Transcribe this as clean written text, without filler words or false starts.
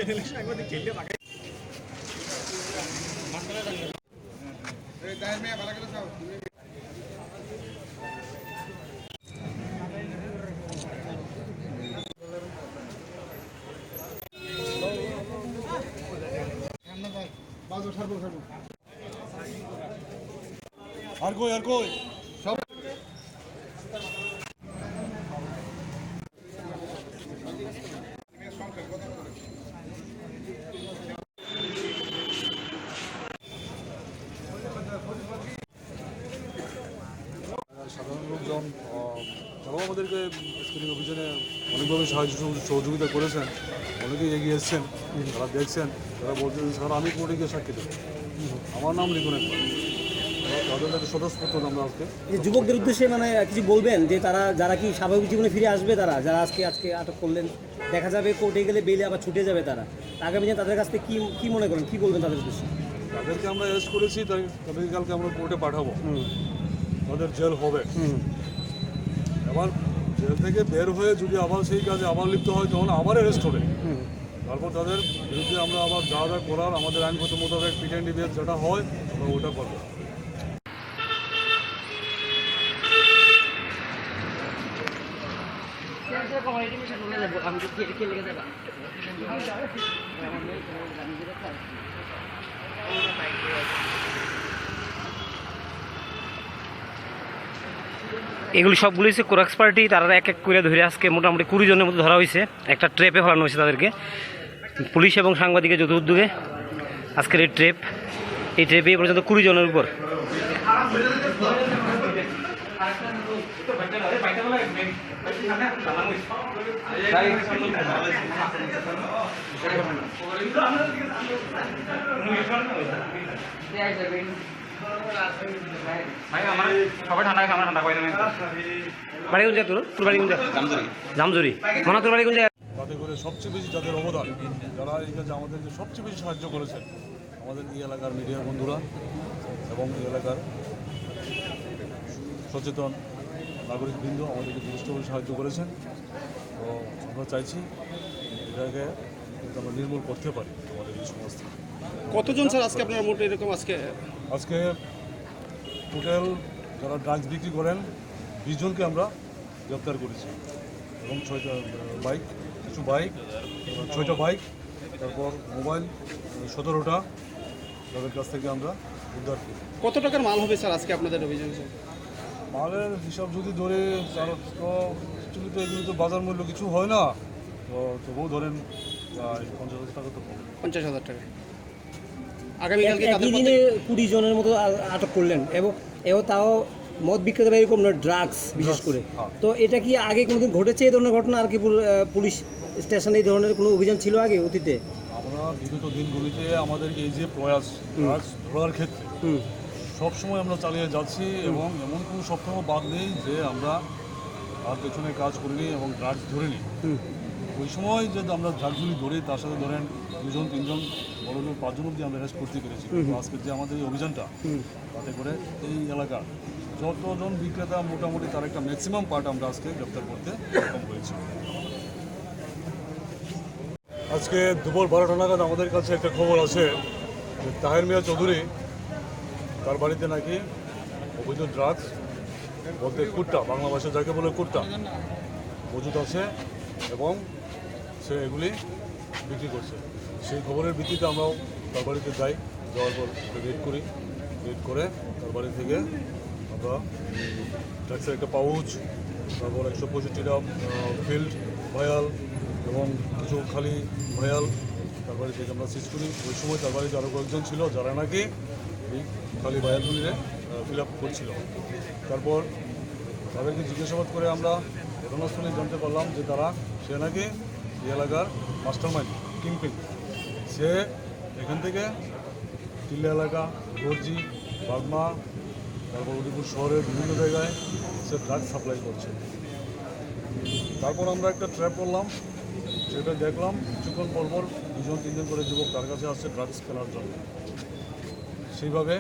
আর কই সব সাধারণ লোকজন তারাও আমাদেরকে স্ক্রিনিং অভিযানে অনেকভাবে সহযোগিতা করেছেন, অনেকেই এগিয়ে এসছেন, তারা দেখছেন, তারা বলছেন স্যার আমি কোর্টে গিয়ে সাক্ষী দেব, আমার নাম লিখুন একবার, তাদের একটা স্বতঃস্ফূর্ত আমরা আজকে যুবকদের উদ্দেশ্যে মানে কিছু বলবেন যে তারা যারা কি স্বাভাবিক জীবনে ফিরে আসবে, তারা যারা আজকে আটক করলেন, দেখা যাবে কোর্টে গেলে বেলে আবার ছুটে যাবে, তারা আগামী দিনে তাদের কাছ থেকে কি মনে করেন, কি বলবেন তাদের উদ্দেশ্যে? তাদেরকে আমরা অ্যারেস্ট করেছি, তাদেরকে কালকে আমরা কোর্টে পাঠাবো, তাদের জেল হবে। এবার জেল থেকে বের হয়ে যদি আবার সেই কাজে আবার লিপ্ত হয় তখন আবার অ্যারেস্ট হবে, তারপর তাদের বিরুদ্ধে আমরা আবার যা যা করার আমাদের আইনগত মোতাবেক পিটিএনডিবিএস যেটা হয় আমরা ওটা করবো। এগুলি সবগুলি হচ্ছে কোরাক্স পার্টি, তারা এক এক করে ধরে আজকে মোটামুটি 20 জনের মতো ধরা হয়েছে, একটা ট্রেপে ফেলানো হয়েছে তাদেরকে। পুলিশ এবং সাংবাদিকের যৌথ উদ্যোগে আজকের এই ট্রেপে এই পর্যন্ত 20 জনের উপর। বাড়ি কোন জায়গা তোর? তোর বাড়ি কোন জায়গা? জামজুরি। মানা তোর বাড়ি কোন জায়গা? তাতে করে সবচেয়ে বেশি যাদের অবদান, যারা এই কাজে আমাদেরকে সবচেয়ে বেশি সাহায্য করেছেন, আমাদের এই এলাকার মিডিয়া বন্ধুরা এবং এই এলাকার সচেতন নাগরিকবৃন্দ আমাদেরকে যথেষ্টভাবে সাহায্য করেছেন। তো আমরা চাইছি এটাকে আমরা নির্মূল করতে পারি আমাদের এই সমাজ থেকে। কতজন স্যার আজকে আপনার মোট এরকম আজকে টোটাল যারা ড্রাগস বিক্রি করেন 20 জনকে আমরা গ্রেপ্তার করেছি এবং 6টা বাইক, কিছু বাইক, 6টা বাইক, তারপর মোবাইল 17টা তাদের কাছ থেকে আমরা উদ্ধার করি। কত টাকার মাল হবে স্যার আজকে আপনাদের অভিযান? মালের হিসাব যদি ধরে তো অ্যাকচুয়ালি তো এগুলি তো বাজার মূল্য কিছু হয় না, তো তবুও ধরেন 50,000 টাকা তো 50,000 টাকা। আগামীকালকে একই দিনে 20 জনের মতো আটক করলেন এবং তাও মদ বিক্রেতা এরকম ড্রাগস বিশেষ করে। তো এটা কি আগে কোনোদিন ঘটেছে এই ধরনের ঘটনা? আর কি পুলিশ স্টেশনে এই ধরনের কোনো অভিযান ছিল আগে অতীতে? আমরা বিগত দিনগুলিতে আমাদের এই যে প্রয়াস ড্রাগস ধরার ক্ষেত্রে সবসময় আমরা চালিয়ে যাচ্ছি এবং এমন কোনো সপ্তাহ বাদ নেই যে আমরা তার পেছনে কাজ করিনি এবং ড্রাগস ধরিনি। ওই সময় যে আমরা ড্রাগসগুলি ধরি তার সাথে ধরেন 2 জন 3 জন বড় লোক 5 জন অব্দি আমরা অ্যারেস্ট করতে পেরেছি। আজকের যে আমাদের এই অভিযানটা, তাতে করে এই এলাকার যতজন বিক্রেতা মোটামুটি তার একটা ম্যাক্সিমাম পার্ট আমরা আজকে গ্রেপ্তার করতে সক্ষম হয়েছি। আজকে দুপুর 12টা নাগাদ আমাদের কাছে একটা খবর আছে যে তাহের মিয়া চৌধুরী, তার বাড়িতে নাকি অবৈধ ড্রাগস বলতে কুট্টা, বাংলা ভাষায় যাকে বলে কুট্টা, মজুদ আছে এবং সে এগুলি বিক্রি করছে। সেই খবরের ভিত্তিতে আমরাও তার বাড়িতে যাই, যাওয়ার পর রেড করি, রেড করে তার বাড়ি থেকে আমরা ড্রাগসের একটা পাউচ, তারপর 165টা ফিল্ড ভায়াল এবং কিছু খালি ভায়াল তার বাড়ি থেকে আমরা সিজ করি। ওই সময় তার বাড়িতে আরও কয়েকজন ছিল যারা নাকি এই খালি ভায়ালগুলিরে ফিল আপ করছিল। তারপর তাদেরকে জিজ্ঞাসাবাদ করে আমরা ঘটনাস্থলে জানতে পারলাম যে সে নাকি এই এলাকার মাস্টারমাইন্ড, কিংপিন। সে এখান থেকে টিল্লা এলাকা, গর্জি, বাগমা, তারপর উদয়পুর শহরের বিভিন্ন জায়গায় সে ড্রাগস সাপ্লাই করছে। তারপর আমরা একটা ট্র্যাপ করলাম, সেটা দেখলাম কিছুক্ষণ পরপর 2 জন 3 জন করে যুবক তার কাছে আসছে ড্রাগস কেনার জন্য। সেইভাবে